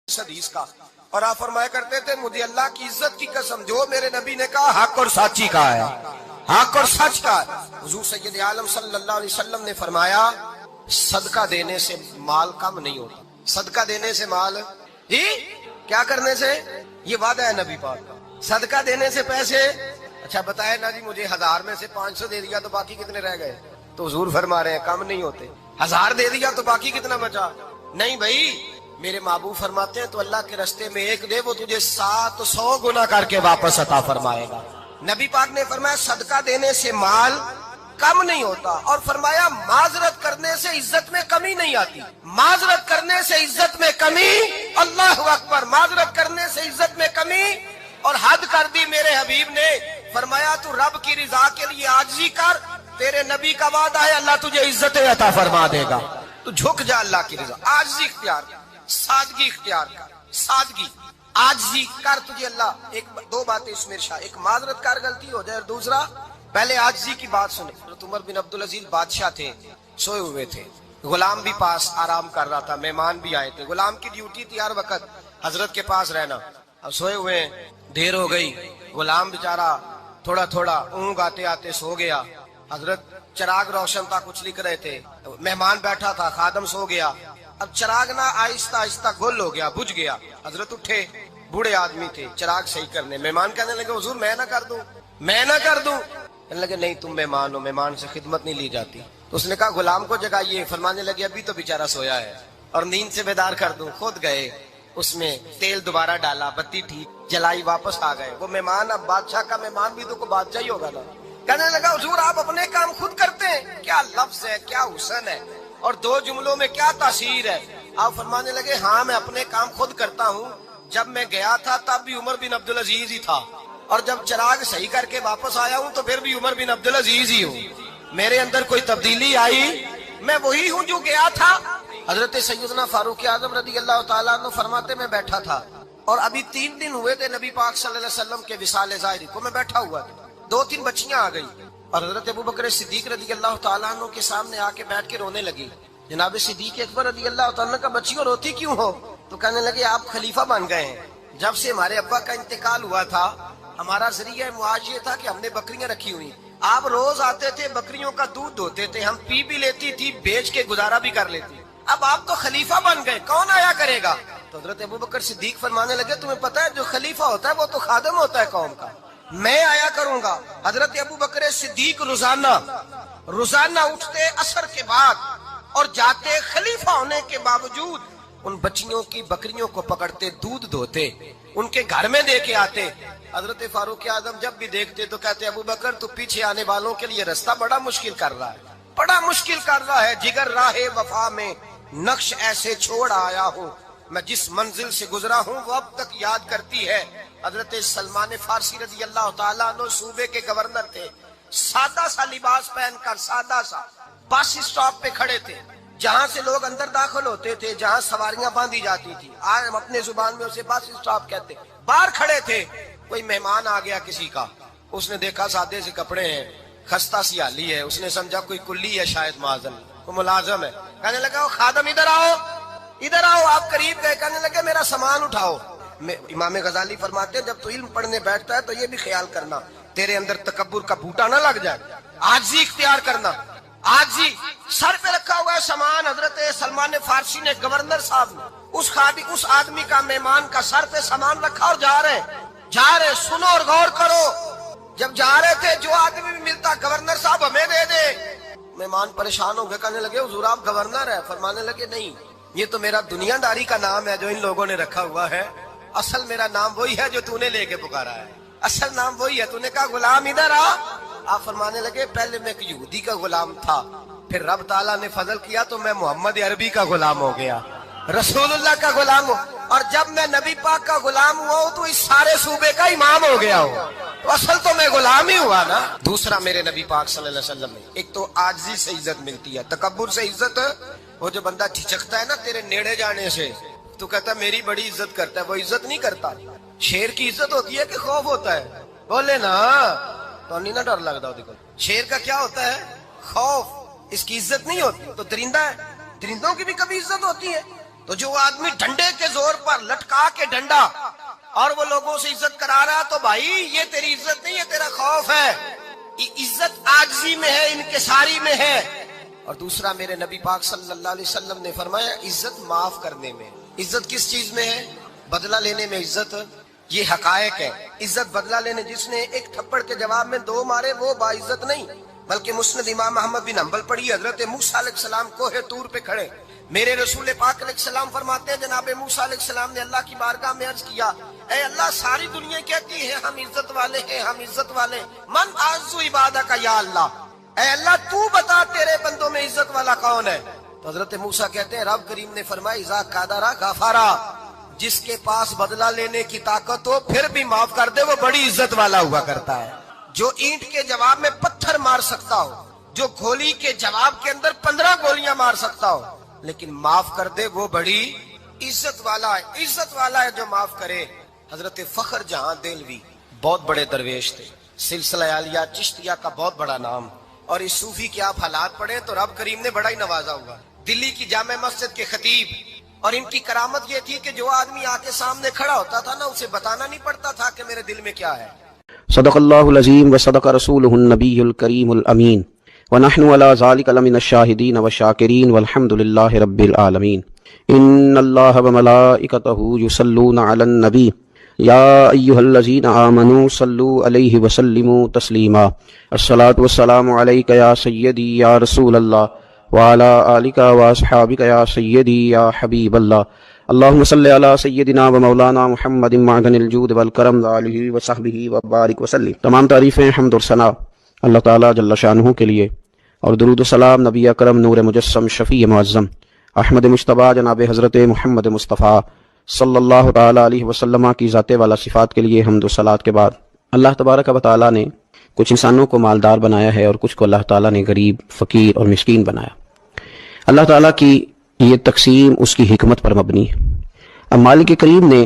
حدیث کا، اور آپ فرمایا کرتے تھے مجھے اللہ کی عزت کی قسم جو میرے نبی نے کہا حق اور سچی کا ہے، حق اور سچ کا ہے۔ حضور سید عالم صلی اللہ علیہ وسلم نے فرمایا صدقہ دینے سے مال کم نہیں ہوتا، صدقہ دینے سے مال جی کیا کرنے سے، یہ وعدہ ہے نبی پاک کا، صدقہ دینے سے پیسے، اچھا بتائے نا جی مجھے 1000 میں سے 500 دے دیا تو باقی کتنے رہ گئے، تو حضور فرما رہے ہیں کم نہیں ہوتے، 1000 دے دیا تو باقی کتنا بچا، نہیں بھائی میرے محبوب فرماتے ہیں تو اللہ کے رستے میں ایک دے وہ تجھے 700 گنا کر کے واپس عطا فرمائے گا۔ نبی پاک نے فرمایا صدقہ دینے سے مال کم نہیں ہوتا، اور فرمایا معذرت کرنے سے عزت میں کمی نہیں آتی، معذرت کرنے سے عزت میں کمی، اللہ اکبر، معذرت کرنے سے عزت میں کمی، اور حد کر دی میرے حبیب نے، فرمایا تو رب کی رضا کے لیے عاجزی کر، تیرے نبی کا وعدہ ہے اللہ تجھے عزت عطا فرما دے گا، تو جھک جا اللہ کی رضا، عاجزی اختیار کر، سادگی اختیار کر، سادگی عاجزی کر، تجھے اللہ ایک دو باتیں اس میں ارشاد، ایک معذرت کر غلطی ہو جائے، اور دوسرا پہلے عاجزی کی بات سنے۔ حضرت عمر بن عبدالعزیز بادشاہ تھے، سوئے ہوئے تھے، غلام بھی پاس آرام کر رہا تھا، مہمان بھی آئے تھے، غلام کی ڈیوٹی تھی ہر وقت حضرت کے پاس رہنا، اب سوئے ہوئے دیر ہو گئی، غلام بیچارہ تھوڑا تھوڑا اونگ آتے آتے سو گیا، حضرت چراغ روشن تھا کچھ لکھ رہے تھے، مہمان بیٹھا تھا خادم سو گیا، اب چراغ نہ آہستہ آہستہ گل ہو گیا، بجھ گیا، حضرت اٹھے، بوڑھے آدمی تھے چراغ صحیح کرنے، مہمان کہنے لگے حضور میں نہ کر دوں، میں نہ کر دوں، کہنے لگے نہیں تم مہمان ہو، مہمان سے خدمت نہیں لی جاتی، تو اس نے کہا غلام کو جگائیے، فرمانے لگے ابھی تو بیچارہ سویا ہے اور نیند سے بیدار کر دوں، خود گئے اس میں تیل دوبارہ ڈالا، بتی ٹھیک جلائی، واپس آ گئے، وہ مہمان اب بادشاہ کا مہمان بھی تو کوئی بادشاہ ہی ہوگا نا، کہنے لگا حضور آپ اپنے کام خود کرتے ہیں، کیا لفظ ہے، کیا حسن ہے، اور دو جملوں میں کیا تاثیر ہے، آپ فرمانے لگے ہاں میں اپنے کام خود کرتا ہوں، جب میں گیا تھا تب بھی عمر بن عبدالعزیز ہی تھا، اور جب چراغ صحیح کر کے واپس آیا ہوں تو پھر بھی عمر بن عبدالعزیز ہی ہوں، میرے اندر کوئی تبدیلی آئی، میں وہی ہوں جو گیا تھا۔ حضرت سیدنا فاروق اعظم رضی اللہ تعالیٰ عنہ فرماتے میں بیٹھا تھا، اور ابھی 3 دن ہوئے تھے نبی پاک صلی اللہ علیہ وسلم کے وصال ظاہری کو، میں بیٹھا ہوا تھا، 2-3 بچیاں آ گئی، اور حضرت ابوبکر صدیق رضی اللہ تعالیٰ عنہ کے سامنے آ کے بیٹھ کے رونے لگی، جناب صدیق اکبر رضی اللہ تعالیٰ کا بچیوں روتی کیوں ہو، تو کہنے لگے آپ خلیفہ بن گئے ہیں، جب سے ہمارے ابا کا انتقال ہوا تھا ہمارا ذریعہ معاش یہ تھا کہ ہم نے بکریاں رکھی ہوئی، آپ روز آتے تھے بکریوں کا دودھ دھوتے تھے، ہم پی بھی لیتی تھی بیچ کے گزارا بھی کر لیتی، اب آپ تو خلیفہ بن گئے کون آیا کرے گا، تو حضرت ابوبکر صدیق فرمانے لگے تمہیں پتہ ہے جو خلیفہ ہوتا ہے وہ تو خادم ہوتا ہے قوم کا، میں آیا کروں گا۔ حضرت ابوبکر صدیق روزانہ اٹھتے عصر کے بعد اور جاتے، خلیفہ ہونے کے باوجود ان بچیوں کی بکریوں کو پکڑتے، دودھ دھوتے، ان کے گھر میں دے کے آتے، حضرت فاروق اعظم جب بھی دیکھتے تو کہتے ابوبکر تو پیچھے آنے والوں کے لیے راستہ بڑا مشکل کر رہا ہے، بڑا مشکل کر رہا ہے، جگر راہ وفا میں نقش ایسے چھوڑ آیا ہوں، میں جس منزل سے گزرا ہوں وہ اب تک یاد کرتی ہے۔ حضرت سلمان فارسی رضی اللہ تعالیٰ عنہ صوبے کے گورنر تھے، سادہ سا لباس پہن کر سادہ سا بس اسٹاپ پہ کھڑے تھے، جہاں سے لوگ اندر داخل ہوتے تھے، جہاں سواریاں باندھی جاتی تھی، آج ہم اپنے زبان میں اسے بس اسٹاپ کہتے، باہر کھڑے تھے، کوئی مہمان آ گیا کسی کا، اس نے دیکھا سادے سے کپڑے ہیں، خستہ سی حالی ہے، اس نے سمجھا کوئی کلی ہے شاید معاذ اللہ، کوئی ملازم ہے، کہنے لگا وہ خادم ادھر آؤ ادھر آؤ، آپ قریب گئے، کہنے لگے میرا سامان اٹھاؤ۔ امام غزالی فرماتے ہیں جب تو علم پڑھنے بیٹھتا ہے تو یہ بھی خیال کرنا تیرے اندر تکبر کا بوٹا نہ لگ جائے، عاجزی اختیار کرنا، عاجزی، سر پہ رکھا ہوا ہے سامان، حضرت سلمان فارسی نے گورنر صاحب نے اس آدمی کا مہمان کا سر پہ سامان رکھا اور جا رہے سنو اور غور کرو، جب جا رہے تھے جو آدمی بھی ملتا گورنر صاحب ہمیں دے دے، مہمان پریشان ہو گئے، کہنے لگے حضور آپ گورنر ہے، فرمانے لگے نہیں یہ تو میرا دنیا داری کا نام ہے جو ان لوگوں نے رکھا ہوا ہے، اصل میرا نام وہی ہے جو تو نے لے کے پکارا ہے، اصل نام وہی ہے، تو نے کہا غلام ادھر آ، آپ فرمانے لگے پہلے میں ایک یہودی کا غلام تھا، پھر رب تعالیٰ نے فضل کیا تو میں محمد عربی کا غلام ہو گیا، رسول اللہ کا غلام ہو، اور جب میں نبی پاک کا غلام ہوا ہوں تو اس سارے صوبے کا امام ہو گیا ہوں، تو اصل تو میں غلام ہی ہوا نا۔ دوسرا میرے نبی پاک صلی اللہ علیہ وسلم نے ایک تو عاجزی سے عزت ملتی ہے، تکبر سے عزت، وہ جو بندہ جھجکتا ہے نا تیرے نیڑے جانے سے، تو کہتا ہے میری بڑی عزت کرتا ہے، وہ عزت نہیں کرتا، شیر کی عزت ہوتی ہے کہ خوف ہوتا ہے، بولے نا تو نہیں نہ ڈر لگتا، دیکھو شیر کا کیا ہوتا ہے، خوف، اس کی عزت نہیں ہوتی، تو درندہ ہے، درندوں کی بھی کبھی عزت ہوتی ہے، تو جو آدمی ڈنڈے کے زور پر لٹکا کے ڈنڈا اور وہ لوگوں سے عزت کرا رہا تو بھائی یہ تیری عزت نہیں ہے، تیرا خوف ہے. عزت عاجزی میں ہے، انکساری میں ہے. اور دوسرا میرے نبی پاک صلی اللہ علیہ وسلم نے فرمایا عزت معاف کرنے میں. عزت کس چیز میں ہے؟ بدلہ لینے میں عزت. یہ حقائق ہے. عزت بدلہ لینے، جس نے ایک تھپڑ کے جواب میں 2 مارے وہ باعزت نہیں، بلکہ مسند امام محمد بن حنبل پڑھی. حضرت موسیٰ علیہ السلام کوہ طور پہ کھڑے، میرے رسول پاک علیہ السلام فرماتے ہیں جناب موسیٰ علیہ السلام نے اللہ کی بارگاہ میں عرض کیا، اے اللہ ساری دنیا کہتی ہے ہم عزت والے ہیں، ہم عزت والے، من اعز عبادک یا اللہ، اے اللہ تو بتا تیرے بندوں میں عزت والا کون ہے؟ تو حضرت موسیٰ کہتے ہیں رب کریم نے فرمایا اذا قادر غفارا، جس کے پاس بدلہ لینے کی طاقت ہو پھر بھی معاف کر دے وہ بڑی عزت والا ہوا کرتا ہے. جو اینٹ کے جواب میں پتھر مار سکتا ہو، جو گولی کے جواب کے اندر 15 گولیاں مار سکتا ہو لیکن معاف کر دے وہ بڑی عزت والا ہے. عزت والا ہے جو معاف کرے. حضرت فخر جہاں دہلوی بہت بڑے درویش تھے، سلسلہ عالیہ چشتیہ کا بہت بڑا نام، اور اس صوفی کے آپ حالات پڑھیں تو رب کریم نے بڑا ہی نوازا ہوا. دلی کی جامع مسجد کے خطیب، اور ان کی کرامت یہ تھی کہ جو آدمی آ کے سامنے کھڑا ہوتا تھا نا اسے بتانا نہیں پڑتا تھا کہ میرے دل میں کیا ہے. صدق اللہ العظیم و صدق رسولہ النبی الکریم الامین ونحن علی ذلک لمن الشاہدین والشاکرین والحمد للہ رب العالمین. ان اللہ وملائکتہ یصلون علی النبی یا ایہا الذین آمنوا صلوا علیہ وسلموا تسلیما. الصلاۃ والسلام علیک یا سیدی یا رسول اللہ وعلی آلک واصحابک یا سیدی یا حبیب اللہ. اللہم صلی علی سیدنا و مولانا محمد معدن الجود والکرم وآلہ وصحبہ وبارک وسلم. تمام تعریفیں حمد و ثنا اللہ تعالیٰ جل شانہ کے لیے، اور درود و سلام نبی اکرم نور مجسم شفیع معظم احمد مجتبیٰ جناب حضرت محمد مصطفیٰ صلی اللہ تعالیٰ علیہ وسلم کی ذات والا صفات کے لیے حمد و صلات کے بعد، اللہ تبارک و تعالیٰ نے کچھ انسانوں کو مالدار بنایا ہے اور کچھ کو اللہ تعالیٰ نے غریب، فقیر اور مسکین بنایا. اللہ تعالیٰ کی یہ تقسیم اس کی حکمت پر مبنی ہے. اب مالک کریم نے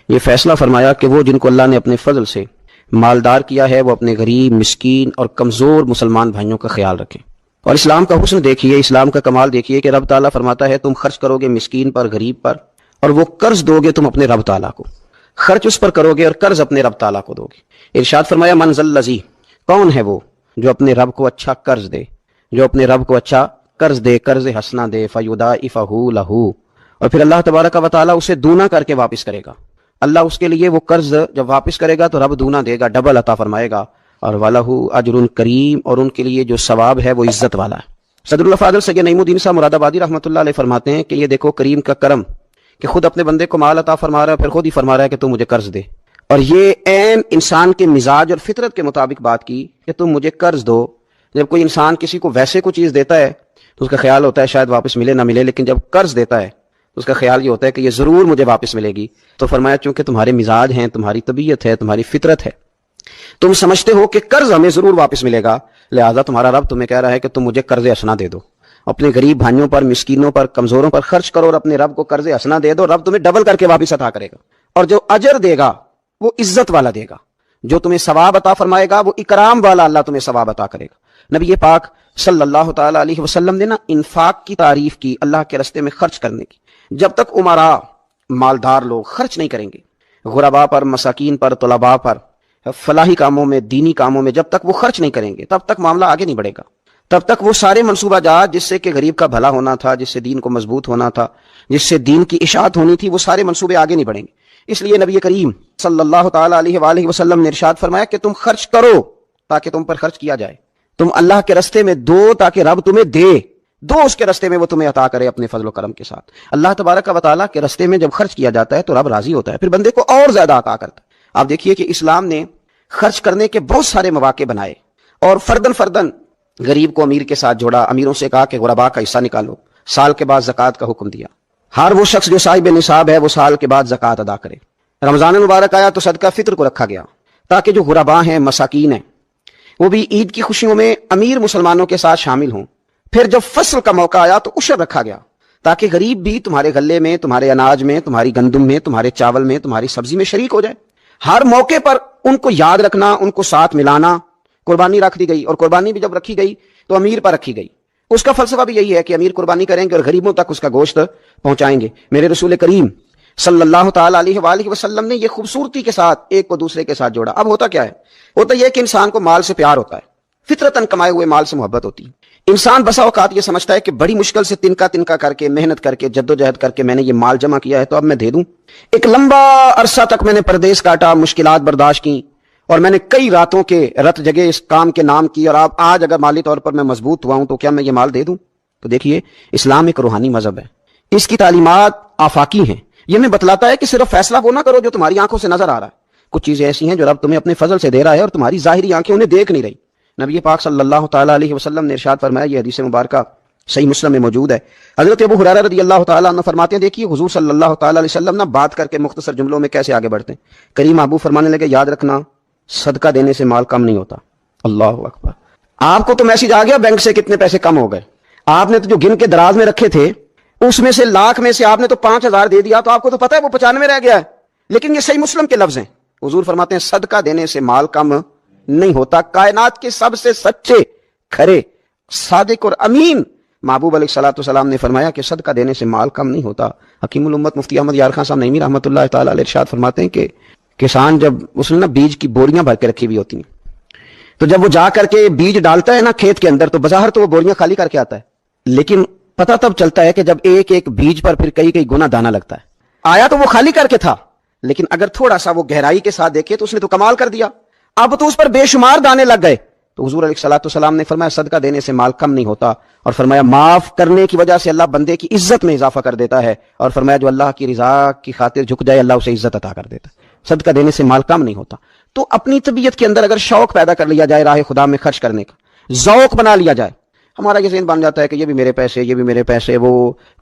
یہ فیصلہ فرمایا کہ وہ جن کو اللہ نے اپنے فضل سے مالدار کیا ہے وہ اپنے غریب، مسکین اور کمزور مسلمان بھائیوں کا خیال رکھیں. اور اسلام کا حسن دیکھیے، اسلام کا کمال دیکھیے کہ رب تعالیٰ فرماتا ہے تم خرچ کرو گے مسکین پر، غریب پر، اور وہ قرض دو گے تم اپنے رب تعالیٰ کو. خرچ اس پر کرو گے اور قرض اپنے رب تعالیٰ کو دو گے. ارشاد فرمایا من ذا الذی، کون ہے وہ جو اپنے رب کو اچھا قرض دے، جو اپنے رب کو اچھا قرض دے، قرض حسنہ دے، فیضاعفہ لہ، اور پھر اللہ تبارک و تعالیٰ اسے دونا کر کے واپس کرے گا. اللہ اس کے لیے وہ قرض جب واپس کرے گا تو رب دونا دے گا، ڈبل عطا فرمائے گا. اور وَلَهُ أَجْرٌ کریم، اور ان کے لیے جو ثواب ہے وہ عزت والا ہے. صدر الفاضل سید نعیم الدین صاحب مراد آبادی رحمۃ اللہ علیہ فرماتے ہیں کہ یہ دیکھو کریم کا کرم کہ خود اپنے بندے کو مال عطا فرما رہا ہے، پھر خود ہی فرما رہا ہے کہ تم مجھے قرض دے. اور یہ عین انسان کے مزاج اور فطرت کے مطابق بات کی کہ تم مجھے قرض دو. جب کوئی انسان کسی کو ویسے کوئی چیز دیتا ہے تو اس کا خیال ہوتا ہے شاید واپس ملے نہ ملے، لیکن جب قرض دیتا ہے تو اس کا خیال یہ ہوتا ہے کہ یہ ضرور مجھے واپس ملے گی. تو فرمایا چونکہ تمہارے مزاج ہیں، تمہاری طبیعت ہے، تمہاری فطرت ہے، تم سمجھتے ہو کہ قرض ہمیں ضرور واپس ملے گا، لہذا تمہارا رب تمہیں کہہ رہا ہے کہ تم مجھے قرض حسنہ دے دو. اپنے غریب بھائیوں پر، مسکینوں پر، کمزوروں پر خرچ کرو اور اپنے رب کو قرض حسنہ دے دو، رب تمہیں ڈبل کر کے واپس عطا کرے گا. اور جو اجر دے گا وہ عزت والا دے گا، جو تمہیں ثواب عطا فرمائے گا وہ اکرام والا اللہ تمہیں ثواب عطا کرے گا. نبی پاک صلی اللہ تعالی علیہ وسلم نے انفاق کی تعریف کی، اللہ کے راستے میں خرچ کرنے کی. جب تک عمراء، مالدار لوگ خرچ نہیں کریں گے غرباء پر، مساکین پر، طلباء پر، فلاحی کاموں میں، دینی کاموں میں، جب تک وہ خرچ نہیں کریں گے تب تک معاملہ آگے نہیں بڑھے گا. تب تک وہ سارے منصوبہ جات جس سے کہ غریب کا بھلا ہونا تھا، جس سے دین کو مضبوط ہونا تھا، جس سے دین کی اشاعت ہونی تھی، وہ سارے منصوبے آگے نہیں بڑھیں گے. اس لیے نبی کریم صلی اللہ تعالی علیہ وآلہ وسلم نے ارشاد فرمایا کہ تم خرچ کرو تاکہ تم پر خرچ کیا جائے. تم اللہ کے راستے میں دو تاکہ رب تمہیں دے، دو اس کے راستے میں وہ تمہیں عطا کرے اپنے فضل و کرم کے ساتھ. اللہ تبارک و تعالیٰ کے راستے میں جب خرچ کیا جاتا ہے تو رب راضی ہوتا ہے، پھر بندے کو اور زیادہ عطا کرتا ہے. آپ دیکھیے کہ اسلام نے خرچ کرنے کے بہت سارے مواقع بنائے اور فردن فردن غریب کو امیر کے ساتھ جوڑا، امیروں سے کہا کہ غرباء کا حصہ نکالو. سال کے بعد زکوٰۃ کا حکم دیا، ہر وہ شخص جو صاحب نصاب ہے وہ سال کے بعد زکوٰۃ ادا کرے. رمضان مبارک آیا تو صدقہ فطر کو رکھا گیا تاکہ جو غرباء ہیں، مساکین ہیں، وہ بھی عید کی خوشیوں میں امیر مسلمانوں کے ساتھ شامل ہوں. پھر جب فصل کا موقع آیا تو عشر رکھا گیا تاکہ غریب بھی تمہارے غلے میں، تمہارے اناج میں، تمہاری گندم میں، تمہارے چاول میں، تمہاری سبزی میں شریک ہو جائے. ہر موقع پر ان کو یاد رکھنا، ان کو ساتھ ملانا. قربانی رکھ دی گئی، اور قربانی بھی جب رکھی گئی تو امیر پر رکھی گئی. اس کا فلسفہ بھی یہی ہے کہ امیر قربانی کریں گے اور غریبوں تک اس کا گوشت پہنچائیں گے. میرے رسول کریم صلی اللہ تعالی علیہ وآلہ وسلم نے یہ خوبصورتی کے ساتھ ایک کو دوسرے کے ساتھ جوڑا. اب ہوتا کیا ہے؟ ہوتا یہ کہ انسان کو مال سے پیار ہوتا ہے، فطرتاً کمائے ہوئے مال سے محبت ہوتی ہے. انسان بسا اوقات یہ سمجھتا ہے کہ بڑی مشکل سے تنکا کر کے، محنت کر کے، جدوجہد کر کے میں نے یہ مال جمع کیا ہے تو اب میں دے دوں. ایک لمبا عرصہ تک میں نے پردیس کاٹا، مشکلات برداشت کی، اور میں نے کئی راتوں کے رت جگہ اس کام کے نام کی، اور آج اگر مالی طور پر میں مضبوط ہوا ہوں تو کیا میں یہ مال دے دوں؟ تو دیکھیے، اسلام ایک روحانی مذہب ہے، اس کی تعلیمات آفاقی ہیں. یہ ہمیں بتلاتا ہے کہ صرف فیصلہ وہ نہ کرو جو تمہاری آنکھوں سے نظر آ رہا ہے. کچھ چیزیں ایسی ہیں جو رب تمہیں اپنے فضل سے دے رہا ہے اور تمہاری ظاہری آنکھیں انہیں دیکھ نہیں رہی. نبی پاک صلی اللہ تعالی علیہ وسلم نے ارشاد فرمایا، یہ حدیث مبارکہ صحیح مسلم میں موجود ہے. حضرت ابو ہریرہ رضی اللہ تعالیٰ عنہ فرماتے ہیں، دیکھیے حضور صلی اللہ تعالی علیہ وسلم نہ بات کر کے مختصر جملوں میں کیسے آگے بڑھتے ہیں. کریم ابو فرمانے لگے، یاد رکھنا صدقہ دینے سے مال کم نہیں ہوتا. اللہ اکبر. آپ کو تو میسج آ گیا بینک سے کتنے پیسے کم ہو گئے. آپ نے تو جو گن کے دراز میں رکھے تھے اس میں سے لاکھ میں سے آپ نے تو 5,000 دے دیا، تو آپ کو تو پتا ہے وہ 95 رہ گیا ہے. لیکن یہ صحیح مسلم کے لفظ ہیں. حضور فرماتے ہیں صدقہ دینے سے مال کم نہیں ہوتا. کائنات کے سب سے سچے، کھرے، صادق اور امین محبوب علیہ الصلوۃ والسلام نے فرمایا کہ صدقہ دینے سے مال کم نہیں ہوتا. حکیم الامت مفتی احمد یار خان صاحب نعیمی رحمۃ اللہ تعالی علیہ ارشاد فرماتے ہیں کہ کسان جب اس نے نا بیج کی بوریاں بھر کے رکھی ہوئی ہوتی ہیں، تو جب وہ جا کر کے بیج ڈالتا ہے نا کھیت کے اندر، تو بظاہر تو وہ بوریاں خالی کر کے آتا ہے، لیکن پتہ تب چلتا ہے کہ جب ایک ایک بیج پر پھر کئی گنا دانا لگتا ہے. آیا تو وہ خالی کر کے تھا، لیکن اگر تھوڑا سا وہ گہرائی کے ساتھ دیکھے تو اس نے تو کمال کر دیا. اب تو اس پر بے شمار دانے لگ گئے. تو حضور علیہ الصلوۃ والسلام نے فرمایا صدقہ دینے سے مال کم نہیں ہوتا، اور فرمایا معاف کرنے کی وجہ سے اللہ بندے کی عزت میں اضافہ کر دیتا ہے، اور فرمایا جو اللہ کی رضا کی خاطر جھک جائے اللہ اسے عزت عطا کر دیتا ہے. صدقہ دینے سے مال کم نہیں ہوتا. تو اپنی طبیعت کے اندر اگر شوق پیدا کر لیا جائے راہ خدا میں خرچ کرنے کا، ذوق بنا لیا جائے، ہمارا یہ ذہن بن جاتا ہے کہ یہ بھی میرے پیسے، یہ بھی میرے پیسے، وہ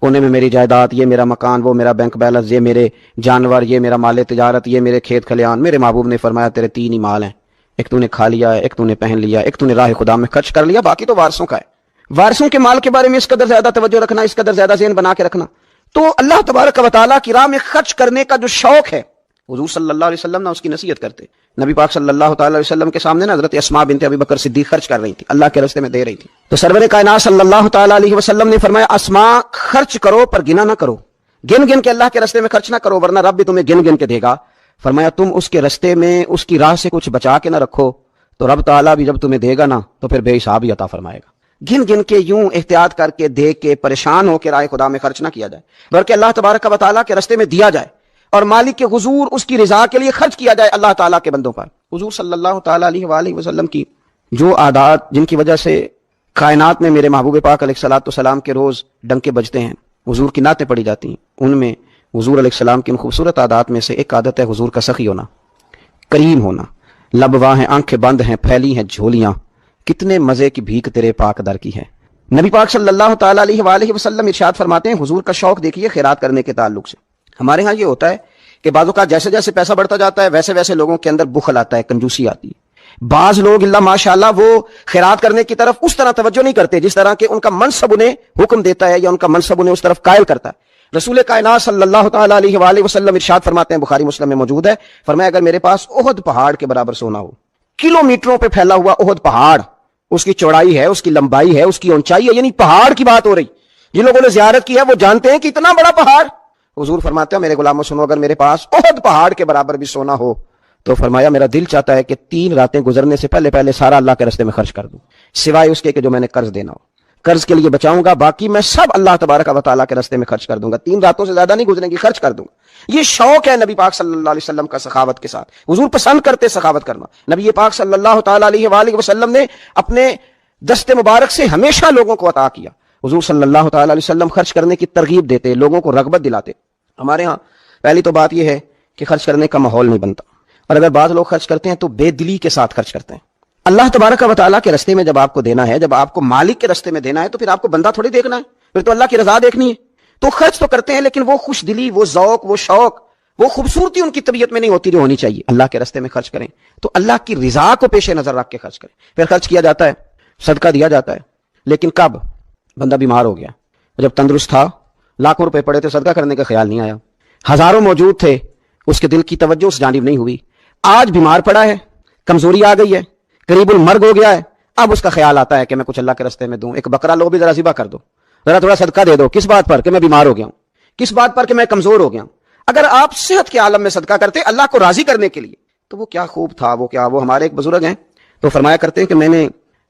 کونے میں میری جائیداد، یہ میرا مکان، وہ میرا بینک بیلنس، یہ میرے جانور، یہ میرا مال تجارت، یہ میرے کھیت کھلیان. میرے محبوب نے فرمایا تیرے 3 ہی مال ہیں، ایک تو نے کھا لیا ہے، ایک تو نے پہن لیا، ایک تو نے راہ خدا میں خرچ کر لیا، باقی تو وارثوں کا ہے. وارثوں کے مال کے بارے میں اس قدر زیادہ توجہ رکھنا، اس قدر زیادہ ذہن بنا کے رکھنا. تو اللہ تبارک و تعالیٰ کی راہ میں خرچ کرنے کا جو شوق ہے، حضور صلی اللہ علیہ وسلم نے اس کی نصیحت کرتے. نبی پاک صلی اللہ تعالی علیہ وسلم کے سامنے نا حضرت اسماء بنت ابی بکر صدیق خرچ کر رہی تھی، اللہ کے راستے میں دے رہی تھی. تو سرور کائنات صلی اللہ تعالی علیہ وسلم نے فرمایا اسماء خرچ کرو پر گنا نہ کرو، گن گن کے اللہ کے راستے میں خرچ نہ کرو ورنہ رب بھی تمہیں گن گن کے دے گا. فرمایا تم اس کے راستے میں اس کی راہ سے کچھ بچا کے نہ رکھو تو رب تعالیٰ بھی جب تمہیں دے گا نا تو پھر بے حساب ہی عطا فرمائے گا. گن گن کے یوں احتیاط کر کے دیکھ کے پریشان ہو کے راہ خدا میں خرچ نہ کیا جائے، بلکہ اللہ تبارک و تعالیٰ کے راستے میں دیا جائے اور مالک کے حضور اس کی رضا کے لیے خرچ کیا جائے اللہ تعالیٰ کے بندوں پر. حضور صلی اللہ تعالیٰ علیہ وآلہ وسلم کی جو عادات جن کی وجہ سے کائنات میں میرے محبوب پاک علیہ الصلوۃ والسلام کے روز ڈنکے بجتے ہیں، حضور کی نعتیں پڑھی جاتی ہیں، ان میں حضور علیہ السلام کی ان خوبصورت عادات میں سے ایک عادت ہے حضور کا سخی ہونا، کریم ہونا. لب واہ ہیں، آنکھیں بند ہیں، پھیلی ہیں جھولیاں، کتنے مزے کی بھیک تیرے پاک در کی ہے. نبی پاک صلی اللہ تعالیٰ علیہ وآلہ وسلم ارشاد فرماتے ہیں، حضور کا شوق دیکھیے خیرات کرنے کے تعلق سے. ہمارے ہاں یہ ہوتا ہے کہ بعض اوقات جیسے جیسے پیسہ بڑھتا جاتا ہے ویسے ویسے لوگوں کے اندر بخل آتا ہے، کنجوسی آتی ہے. بعض لوگ اللہ ماشاءاللہ وہ خیرات کرنے کی طرف اس طرح توجہ نہیں کرتے جس طرح کہ ان کا منصب انہیں حکم دیتا ہے یا ان کا منصب انہیں اس طرف قائل کرتا ہے. رسول کائنات صلی اللہ تعالیٰ علیہ وآلہ وسلم ارشاد فرماتے ہیں، بخاری مسلم میں موجود ہے، فرمایا اگر میرے پاس احد پہاڑ کے برابر سونا ہو، کلومیٹروں پہ پھیلا ہوا احد پہاڑ، اس کی چوڑائی ہے، اس کی لمبائی ہے، اس کی اونچائی ہے، یعنی پہاڑ کی بات ہو رہی. جن لوگوں نے زیارت کی ہے وہ جانتے ہیں کہ اتنا بڑا پہاڑ. حضور فرماتے ہیں میرے غلاموں سنو، اگر میرے پاس احد پہاڑ کے برابر بھی سونا ہو تو فرمایا میرا دل چاہتا ہے کہ 3 راتیں گزرنے سے پہلے سارا اللہ کے راستے میں خرچ کر دوں، سوائے اس کے کہ جو میں نے قرض دینا ہو. قرض کے لیے بچاؤں گا، باقی میں سب اللہ تبارک و تعالیٰ کے راستے میں خرچ کر دوں گا. 3 راتوں سے زیادہ نہیں گزریں گی، خرچ کر دوں گا. یہ شوق ہے نبی پاک صلی اللہ علیہ وسلم کا سخاوت کے ساتھ. حضور پسند کرتے سخاوت کرنا. نبی پاک صلی اللہ تعالیٰ علیہ وآلہ وسلم نے اپنے دست مبارک سے ہمیشہ لوگوں کو عطا کیا. حضور صلی اللہ تعالیٰ علیہ وسلم خرچ کرنے کی ترغیب دیتے، لوگوں کو رغبت دلاتے. ہمارے ہاں پہلی تو بات یہ ہے کہ خرچ کرنے کا ماحول نہیں بنتا، اور اگر بعض لوگ خرچ کرتے ہیں تو بے دلی کے ساتھ خرچ کرتے ہیں. اللہ تبارک و تعالیٰ کے راستے میں جب آپ کو دینا ہے، جب آپ کو مالک کے راستے میں دینا ہے تو پھر آپ کو بندہ تھوڑی دیکھنا ہے، پھر تو اللہ کی رضا دیکھنی ہے. تو خرچ تو کرتے ہیں لیکن وہ خوش دلی، وہ ذوق، وہ شوق، وہ خوبصورتی ان کی طبیعت میں نہیں ہوتی جو ہونی چاہیے. اللہ کے راستے میں خرچ کریں تو اللہ کی رضا کو پیش نظر رکھ کے خرچ کریں. پھر خرچ کیا جاتا ہے، صدقہ دیا جاتا ہے، لیکن کب بندہ بیمار ہو گیا، جب تندرست تھا، لاکھوں روپے پڑے تھے، صدقہ کرنے کا خیال نہیں آیا، ہزاروں موجود تھے، اس کے دل کی توجہ اس جانب نہیں ہوئی. آج بیمار پڑا ہے، کمزوری آ گئی ہے، قریب المرگ ہو گیا ہے، اب اس کا خیال آتا ہے کہ میں کچھ اللہ کے راستے میں دوں، ایک بکرا لو بھی ذرا ذبح کر دو، ذرا تھوڑا صدقہ دے دو. کس بات پر؟ کہ میں بیمار ہو گیا ہوں، کس بات پر؟ کہ میں کمزور ہو گیا ہوں. اگر آپ صحت کے عالم میں صدقہ کرتے اللہ کو راضی کرنے کے لیے تو وہ کیا خوب تھا. وہ ہمارے ایک بزرگ ہیں تو فرمایا کرتے ہیں کہ میں نے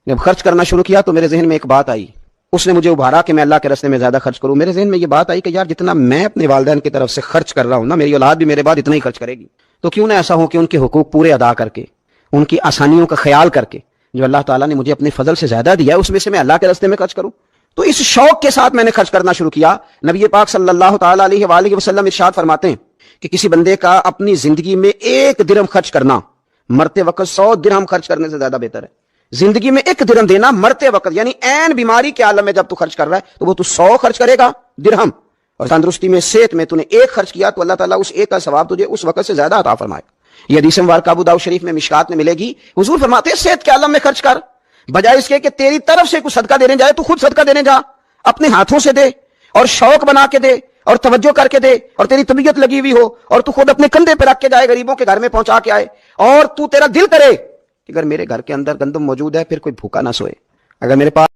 جب خرچ کرنا شروع کیا تو میرے ذہن میں ایک بات آئی، اس نے مجھے ابھارا کہ میں اللہ کے راستے میں زیادہ خرچ کروں. میرے ذہن میں یہ بات آئی کہ یار جتنا میں اپنے والدین کی طرف سے خرچ کر رہا ہوں نا، میری اولاد بھی میرے بعد اتنا ہی خرچ کرے گی. تو کیوں نہ ایسا ہو کہ ان کے حقوق پورے ادا کر کے، ان کی آسانیوں کا خیال کر کے، جو اللہ تعالیٰ نے مجھے اپنے فضل سے زیادہ دیا ہے اس میں سے میں اللہ کے راستے میں خرچ کروں. تو اس شوق کے ساتھ میں نے خرچ کرنا شروع کیا. نبی پاک صلی اللہ تعالیٰ علیہ وآلہ وسلم ارشاد فرماتے ہیں کہ کسی بندے کا اپنی زندگی میں 1 درہم خرچ کرنا مرتے وقت 100 درہم خرچ کرنے سے زیادہ بہتر ہے. زندگی میں 1 درہم دینا مرتے وقت، یعنی عین بیماری کے عالم میں جب تو خرچ کر رہا ہے تو وہ تو 100 خرچ کرے گا درہم، اور تندرستی میں، صحت میں تو نے 1 خرچ کیا تو اللہ تعالیٰ اس 1 کا ثواب تجھے اس وقت سے زیادہ عطا فرمائے. یہ حدیث مبارکہ ابو داؤد شریف میں مشکات میں ملے گی. حضور فرماتے ہیں صحت کے عالم میں خرچ کر، بجائے اس کے کہ تیری طرف سے کچھ صدقہ دینے جائے تو خود صدقہ دینے جا، اپنے ہاتھوں سے دے اور شوق بنا کے دے اور توجہ کر کے دے، اور تیری طبیعت لگی ہوئی ہو اور تو خود اپنے کندھے پہ رکھ کے جائے، غریبوں کے گھر میں پہنچا کے آئے، اور تو تیرا دل کرے کہ اگر میرے گھر کے اندر گندم موجود ہے پھر کوئی بھوکا نہ سوئے، اگر میرے پاس